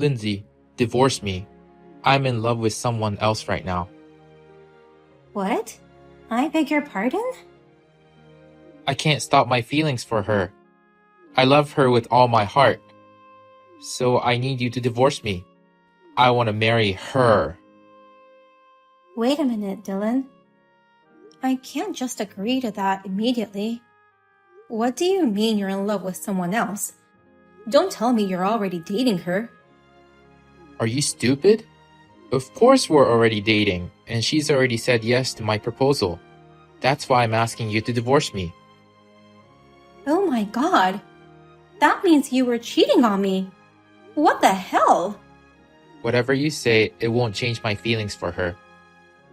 Lindsay, divorce me. I'm in love with someone else right now. What? I beg your pardon? I can't stop my feelings for her. I love her with all my heart. So I need you to divorce me. I want to marry her. Wait a minute, Dylan. I can't just agree to that immediately. What do you mean you're in love with someone else? Don't tell me you're already dating her. Are you stupid? Of course we're already dating, and she's already said yes to my proposal. That's why I'm asking you to divorce me. Oh my god. That means you were cheating on me. What the hell? Whatever you say, it won't change my feelings for her.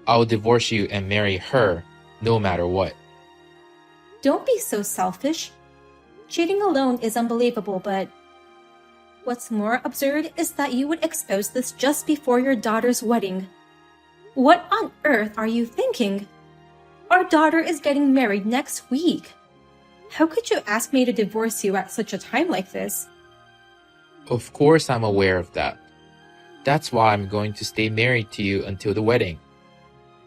I'll divorce you and marry her, no matter what. Don't be so selfish. Cheating alone is unbelievable, but what's more absurd is that you would expose this just before your daughter's wedding. What on earth are you thinking? Our daughter is getting married next week. How could you ask me to divorce you at such a time like this? Of course I'm aware of that. That's why I'm going to stay married to you until the wedding.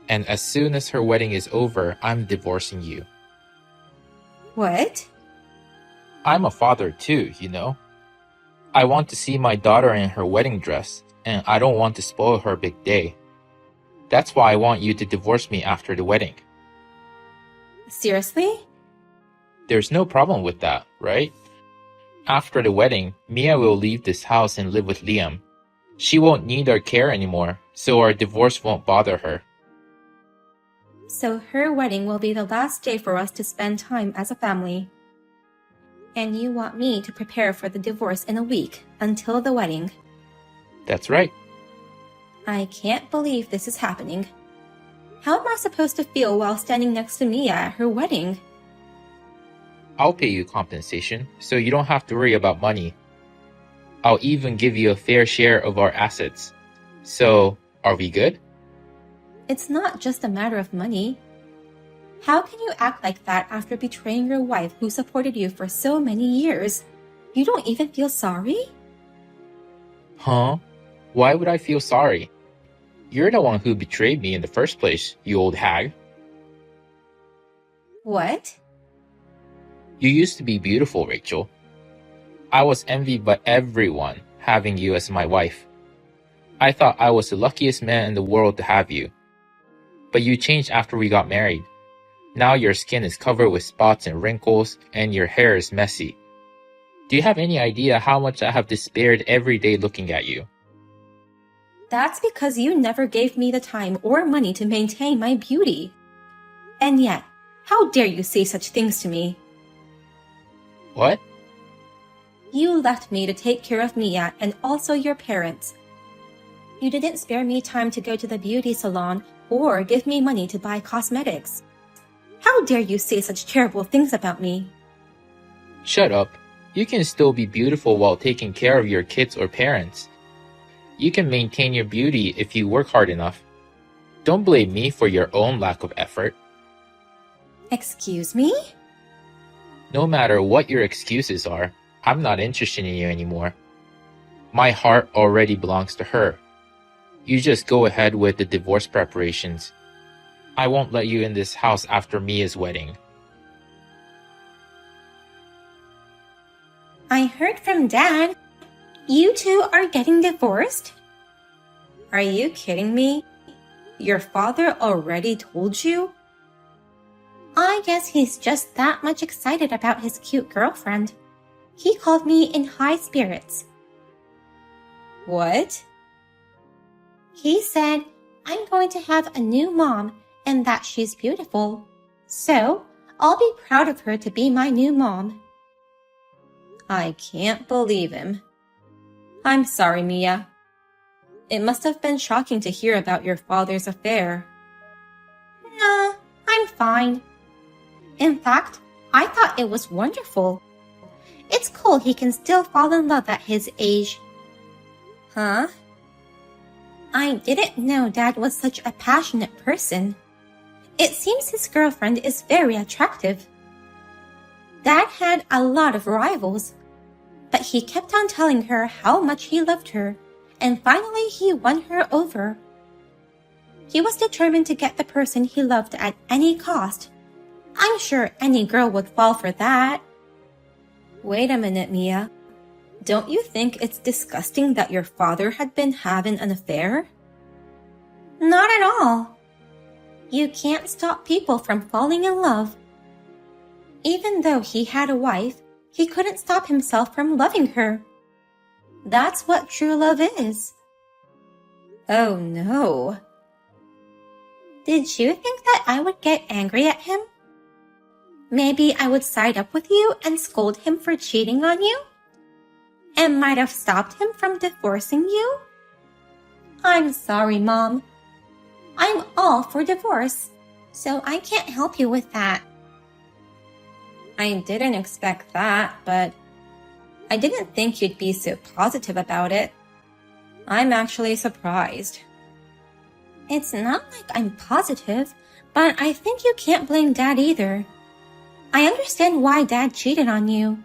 And as soon as her wedding is over, I'm divorcing you. What? I'm a father too, you know. I want to see my daughter in her wedding dress, and I don't want to spoil her big day. That's why I want you to divorce me after the wedding. Seriously? There's no problem with that, right? After the wedding, Mia will leave this house and live with Liam. She won't need our care anymore, so our divorce won't bother her. So her wedding will be the last day for us to spend time as a family. And you want me to prepare for the divorce in a week until the wedding. That's right. I can't believe this is happening. How am I supposed to feel while standing next to Mia at her wedding? I'll pay you compensation, so you don't have to worry about money. I'll even give you a fair share of our assets. So, are we good? It's not just a matter of money. How can you act like that after betraying your wife who supported you for so many years? You don't even feel sorry? Huh? Why would I feel sorry? You're the one who betrayed me in the first place, you old hag. What? You used to be beautiful, Rachel. I was envied by everyone having you as my wife. I thought I was the luckiest man in the world to have you. But you changed after we got married. Now your skin is covered with spots and wrinkles, and your hair is messy. Do you have any idea how much I have despaired every day looking at you? That's because you never gave me the time or money to maintain my beauty. And yet, how dare you say such things to me? What? You left me to take care of Mia and also your parents. You didn't spare me time to go to the beauty salon or give me money to buy cosmetics. How dare you say such terrible things about me? Shut up. You can still be beautiful while taking care of your kids or parents. You can maintain your beauty if you work hard enough. Don't blame me for your own lack of effort. Excuse me? No matter what your excuses are, I'm not interested in you anymore. My heart already belongs to her. You just go ahead with the divorce preparations. I won't let you in this house after Mia's wedding. I heard from Dad. You two are getting divorced? Are you kidding me? Your father already told you? I guess he's just that much excited about his cute girlfriend. He called me in high spirits. What? He said, I'm going to have a new mom and that she's beautiful. So, I'll be proud of her to be my new mom. I can't believe him. I'm sorry, Mia. It must have been shocking to hear about your father's affair. Nah, I'm fine. In fact, I thought it was wonderful. It's cool he can still fall in love at his age. Huh? I didn't know Dad was such a passionate person. It seems his girlfriend is very attractive. Dad had a lot of rivals, but he kept on telling her how much he loved her and finally he won her over. He was determined to get the person he loved at any cost. I'm sure any girl would fall for that. Wait a minute, Mia. Don't you think it's disgusting that your father had been having an affair? Not at all. You can't stop people from falling in love. Even though he had a wife, he couldn't stop himself from loving her. That's what true love is. Oh no. Did you think that I would get angry at him? Maybe I would side up with you and scold him for cheating on you? And might have stopped him from divorcing you? I'm sorry, Mom. I'm all for divorce, so I can't help you with that. I didn't expect that, but I didn't think you'd be so positive about it. I'm actually surprised. It's not like I'm positive, but I think you can't blame Dad either. I understand why Dad cheated on you.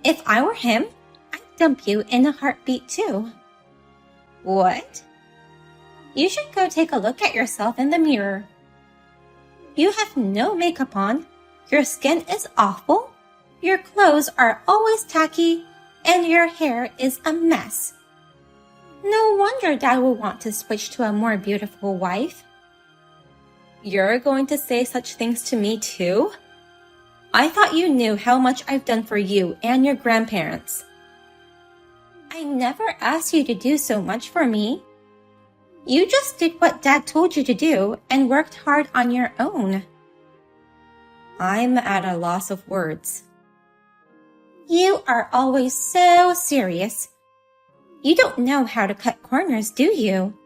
If I were him, I'd dump you in a heartbeat too. What? You should go take a look at yourself in the mirror. You have no makeup on, your skin is awful, your clothes are always tacky, and your hair is a mess. No wonder Dad will want to switch to a more beautiful wife. You're going to say such things to me too? I thought you knew how much I've done for you and your grandparents. I never asked you to do so much for me. You just did what Dad told you to do and worked hard on your own. I'm at a loss of words. You are always so serious. You don't know how to cut corners, do you?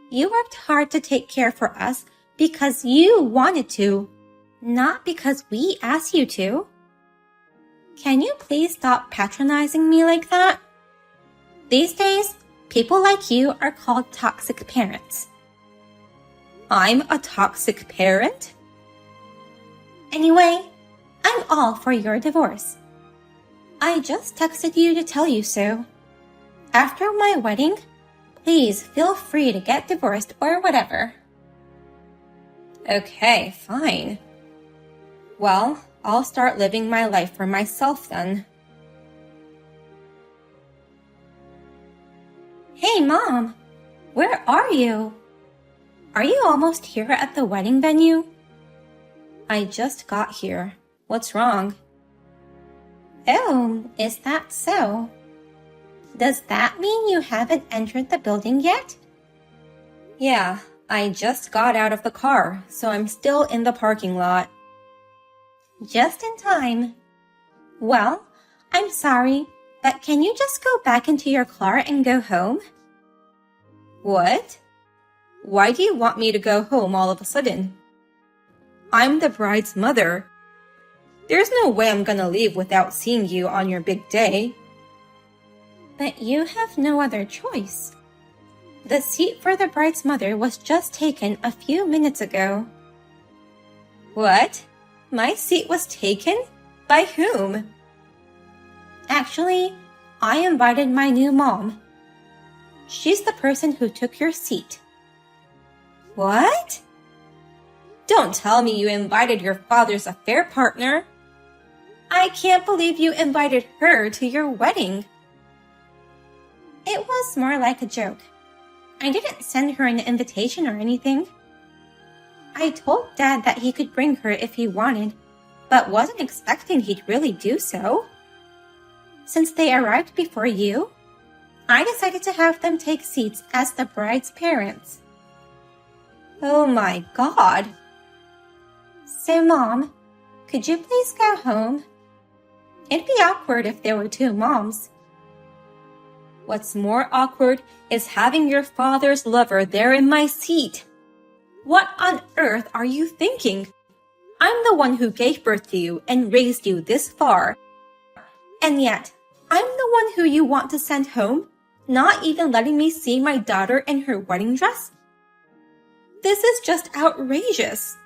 You worked hard to take care for us because you wanted to, not because we asked you to. Can you please stop patronizing me like that? These days, people like you are called toxic parents. I'm a toxic parent? Anyway, I'm all for your divorce. I just texted you to tell you so. After my wedding, please feel free to get divorced or whatever. Okay, fine. Well, I'll start living my life for myself then. Hey, Mom! Where are you? Are you almost here at the wedding venue? I just got here. What's wrong? Oh, is that so? Does that mean you haven't entered the building yet? Yeah, I just got out of the car, so I'm still in the parking lot. Just in time. Well, I'm sorry, but can you just go back into your car and go home? What? Why do you want me to go home all of a sudden? I'm the bride's mother. There's no way I'm gonna leave without seeing you on your big day. But you have no other choice. The seat for the bride's mother was just taken a few minutes ago. What? My seat was taken? By whom? Actually, I invited my new mom. She's the person who took your seat. What? Don't tell me you invited your father's affair partner. I can't believe you invited her to your wedding. It was more like a joke. I didn't send her an invitation or anything. I told Dad that he could bring her if he wanted, but wasn't expecting he'd really do so. Since they arrived before you, I decided to have them take seats as the bride's parents. Oh my God! So, Mom, could you please go home? It'd be awkward if there were two moms. What's more awkward is having your father's lover there in my seat. What on earth are you thinking? I'm the one who gave birth to you and raised you this far. And yet, I'm the one who you want to send home, not even letting me see my daughter in her wedding dress? This is just outrageous.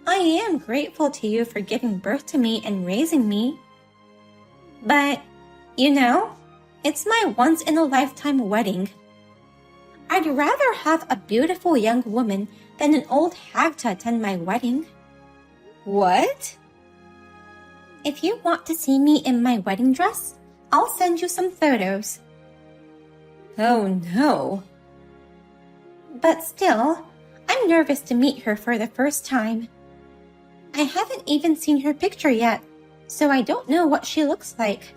I am grateful to you for giving birth to me and raising me. But, you know, It's my once-in-a-lifetime wedding. I'd rather have a beautiful young woman than an old hag to attend my wedding. What? If you want to see me in my wedding dress, I'll send you some photos. Oh no. But still, I'm nervous to meet her for the first time. I haven't even seen her picture yet, so I don't know what she looks like.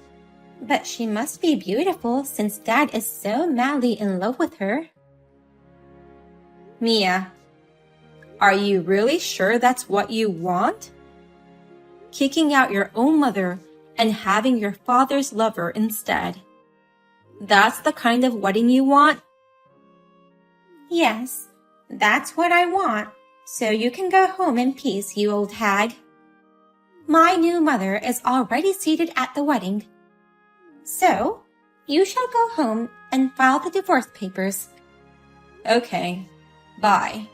But she must be beautiful since Dad is so madly in love with her. Mia, are you really sure that's what you want? Kicking out your own mother and having your father's lover instead. That's the kind of wedding you want? Yes, that's what I want, so you can go home in peace, you old hag. My new mother is already seated at the wedding. So, you shall go home and file the divorce papers. Okay, bye.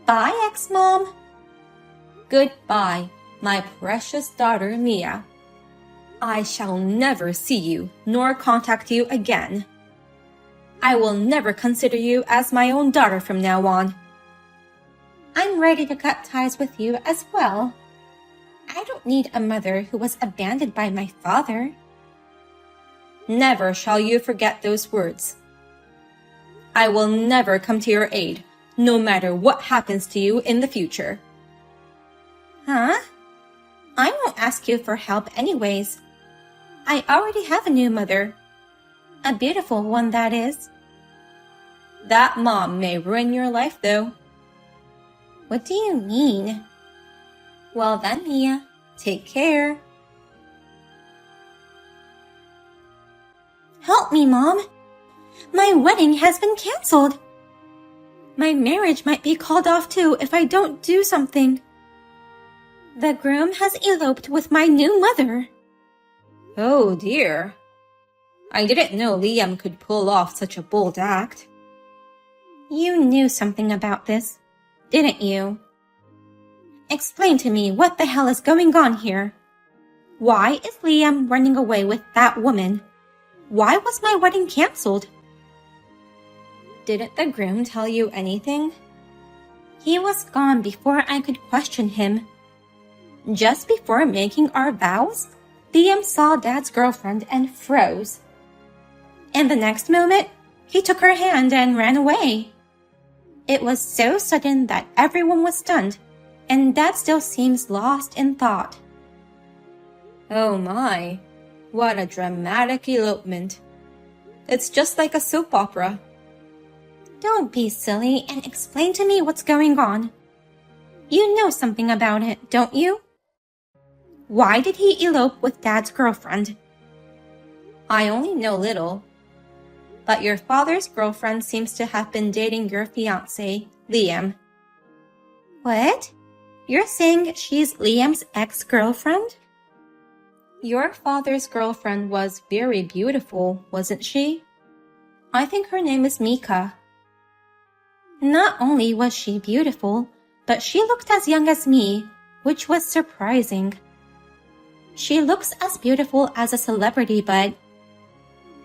Bye, ex-mom. Goodbye, my precious daughter Mia. I shall never see you nor contact you again. I will never consider you as my own daughter from now on. I'm ready to cut ties with you as well. I don't need a mother who was abandoned by my father. Never shall you forget those words. I will never come to your aid, no matter what happens to you in the future. Huh? I won't ask you for help anyways. I already have a new mother. A beautiful one, that is. That mom may ruin your life, though. What do you mean? Well then, Mia, take care. Help me, Mom. My wedding has been canceled. My marriage might be called off too if I don't do something. The groom has eloped with my new mother. Oh dear. I didn't know Liam could pull off such a bold act. You knew something about this, didn't you? Explain to me what the hell is going on here. Why is Liam running away with that woman? Why was my wedding canceled? Didn't the groom tell you anything? He was gone before I could question him. Just before making our vows, Liam saw Dad's girlfriend and froze. And the next moment, he took her hand and ran away. It was so sudden that everyone was stunned, and Dad still seems lost in thought. Oh my, what a dramatic elopement. It's just like a soap opera. Don't be silly and explain to me what's going on. You know something about it, don't you? Why did he elope with Dad's girlfriend? I only know little. But your father's girlfriend seems to have been dating your fiancé, Liam. What? You're saying she's Liam's ex-girlfriend? Your father's girlfriend was very beautiful, wasn't she? I think her name is Mika. Not only was she beautiful, but she looked as young as me, which was surprising. She looks as beautiful as a celebrity, but...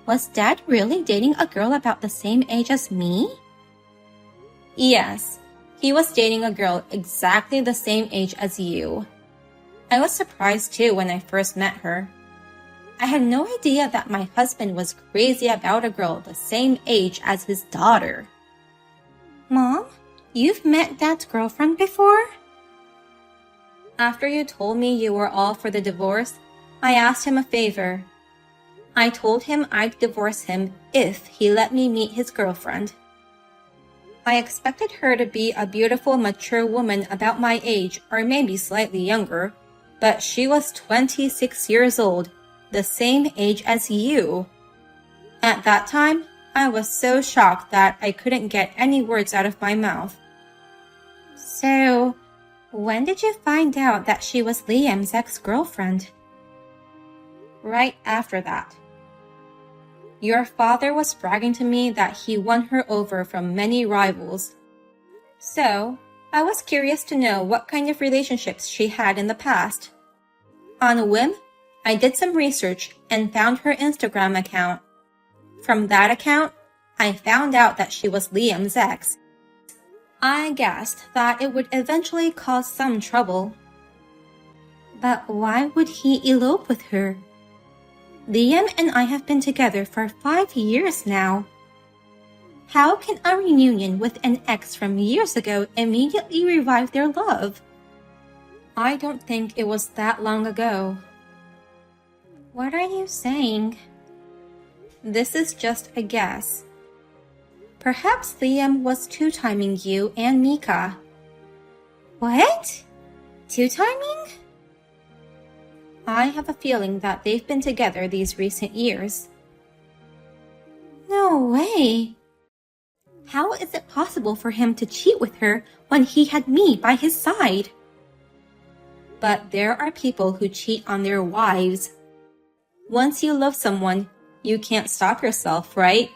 Was Dad really dating a girl about the same age as me? Yes, he was dating a girl exactly the same age as you. I was surprised too when I first met her. I had no idea that my husband was crazy about a girl the same age as his daughter. Mom, you've met Dad's girlfriend before? After you told me you were all for the divorce, I asked him a favor. I told him I'd divorce him if he let me meet his girlfriend. I expected her to be a beautiful, mature woman about my age or maybe slightly younger, but she was 26 years old, the same age as you. At that time, I was so shocked that I couldn't get any words out of my mouth. So, when did you find out that she was Liam's ex-girlfriend? Right after that. Your father was bragging to me that he won her over from many rivals. So, I was curious to know what kind of relationships she had in the past. On a whim, I did some research and found her Instagram account. From that account, I found out that she was Liam's ex. I guessed that it would eventually cause some trouble. But why would he elope with her? Liam and I have been together for 5 years now. How can a reunion with an ex from years ago immediately revive their love? I don't think it was that long ago. What are you saying? This is just a guess. Perhaps Liam was two-timing you and Mika. What? Two-timing? I have a feeling that they've been together these recent years. No way! How is it possible for him to cheat with her when he had me by his side? But there are people who cheat on their wives. Once you love someone, you can't stop yourself, right?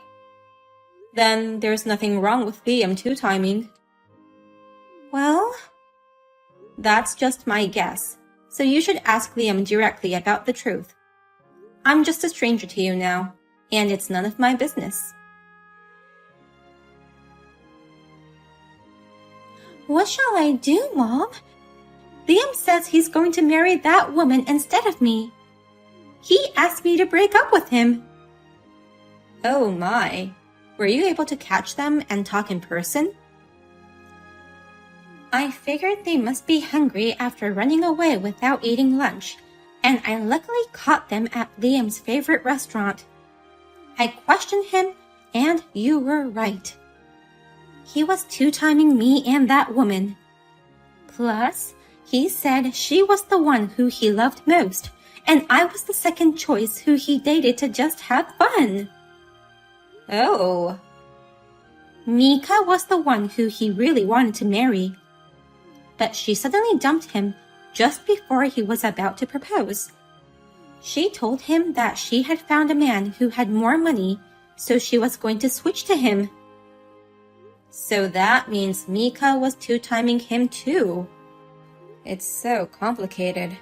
Then there's nothing wrong with Liam two-timing. Well, that's just my guess, so you should ask Liam directly about the truth. I'm just a stranger to you now, and it's none of my business. What shall I do, Mom? Liam says he's going to marry that woman instead of me. He asked me to break up with him. Oh my, were you able to catch them and talk in person? I figured they must be hungry after running away without eating lunch, and I luckily caught them at Liam's favorite restaurant. I questioned him, and you were right. He was two-timing me and that woman. Plus, he said she was the one who he loved most, and I was the second choice who he dated to just have fun. Oh. Mika was the one who he really wanted to marry. But she suddenly dumped him just before he was about to propose. She told him that she had found a man who had more money, so she was going to switch to him. So that means Mika was two-timing him too. It's so complicated.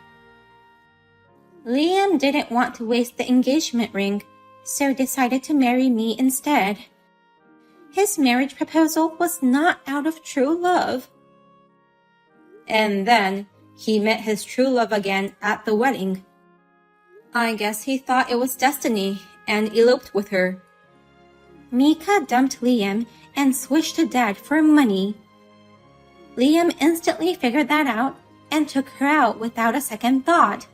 Liam didn't want to waste the engagement ring, so decided to marry me instead. His marriage proposal was not out of true love. And then he met his true love again at the wedding. I guess he thought it was destiny and eloped with her. Mika dumped Liam and switched to Dad for money. Liam instantly figured that out and took her out without a second thought.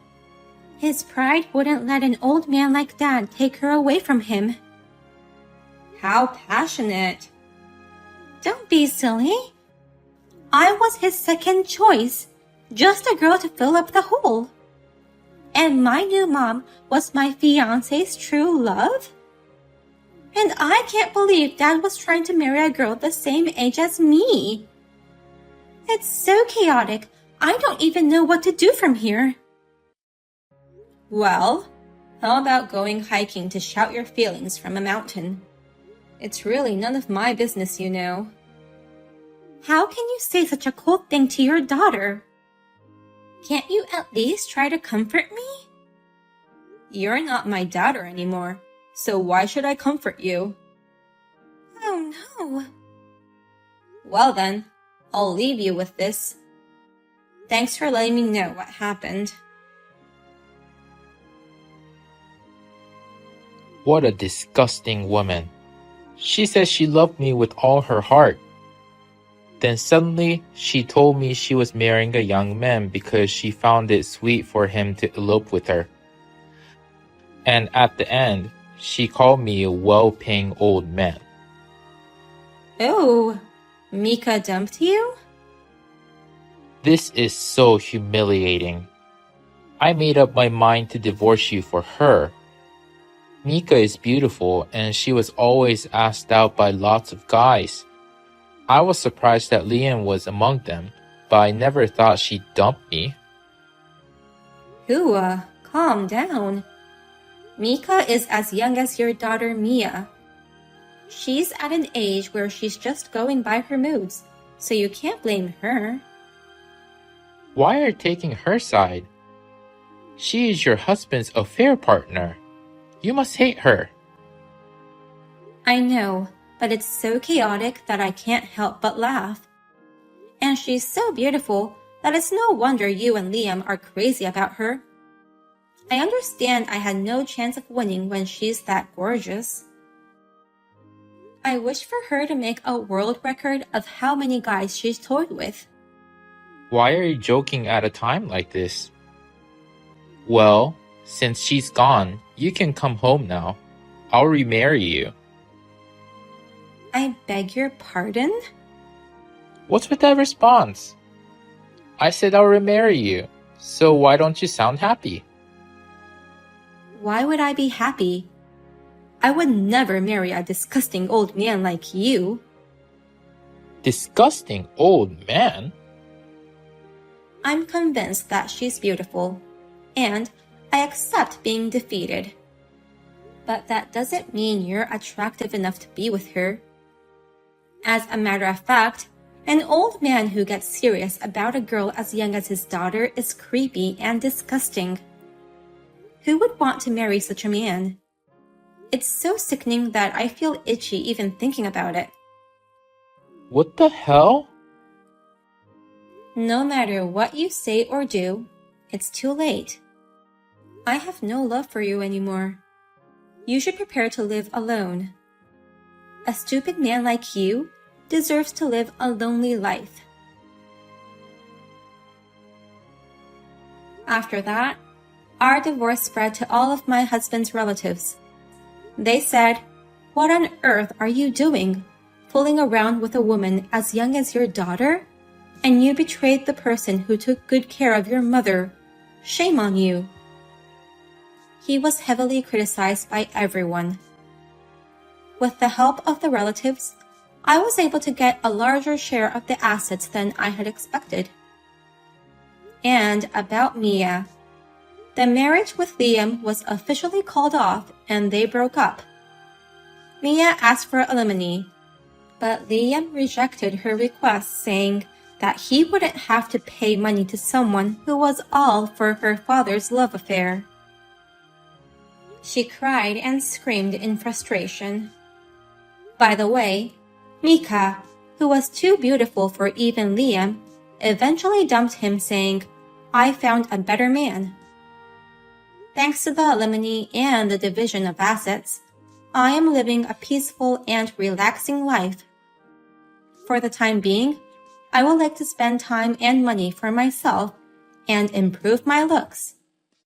His pride wouldn't let an old man like Dad take her away from him. How passionate. Don't be silly. I was his second choice, just a girl to fill up the hole. And my new mom was my fiancé's true love? And I can't believe Dad was trying to marry a girl the same age as me. It's so chaotic, I don't even know what to do from here. Well, how about going hiking to shout your feelings from a mountain? It's really none of my business, you know. How can you say such a cold thing to your daughter? Can't you at least try to comfort me? You're not my daughter anymore, so why should I comfort you? Oh no. Well then, I'll leave you with this. Thanks for letting me know what happened. What a disgusting woman. She said she loved me with all her heart. Then suddenly, she told me she was marrying a young man because she found it sweet for him to elope with her. And at the end, she called me a well-paying old man. Oh, Mika dumped you? This is so humiliating. I made up my mind to divorce you for her. Mika is beautiful and she was always asked out by lots of guys. I was surprised that Liam was among them, but I never thought she'd dump me. Hua, calm down. Mika is as young as your daughter Mia. She's at an age where she's just going by her moods, so you can't blame her. Why are you taking her side? She is your husband's affair partner. You must hate her. I know, but it's so chaotic that I can't help but laugh. And she's so beautiful that it's no wonder you and Liam are crazy about her. I understand I had no chance of winning when she's that gorgeous. I wish for her to make a world record of how many guys she's toyed with. Why are you joking at a time like this? Well, since she's gone, you can come home now. I'll remarry you. I beg your pardon? What's with that response? I said I'll remarry you, so why don't you sound happy? Why would I be happy? I would never marry a disgusting old man like you. Disgusting old man? I'm convinced that she's beautiful, and I accept being defeated. But that doesn't mean you're attractive enough to be with her. As a matter of fact, an old man who gets serious about a girl as young as his daughter is creepy and disgusting. Who would want to marry such a man? It's so sickening that I feel itchy even thinking about it. What the hell? No matter what you say or do, it's too late. I have no love for you anymore. You should prepare to live alone. A stupid man like you deserves to live a lonely life. After that, our divorce spread to all of my husband's relatives. They said, "What on earth are you doing? Fooling around with a woman as young as your daughter? And you betrayed the person who took good care of your mother. Shame on you." He was heavily criticized by everyone. With the help of the relatives, I was able to get a larger share of the assets than I had expected. And about Mia. The marriage with Liam was officially called off and they broke up. Mia asked for alimony, but Liam rejected her request, saying that he wouldn't have to pay money to someone who was all for her father's love affair. She cried and screamed in frustration. By the way, Mika, who was too beautiful for even Liam, eventually dumped him, saying, "I found a better man." Thanks to the alimony and the division of assets, I am living a peaceful and relaxing life. For the time being, I would like to spend time and money for myself and improve my looks.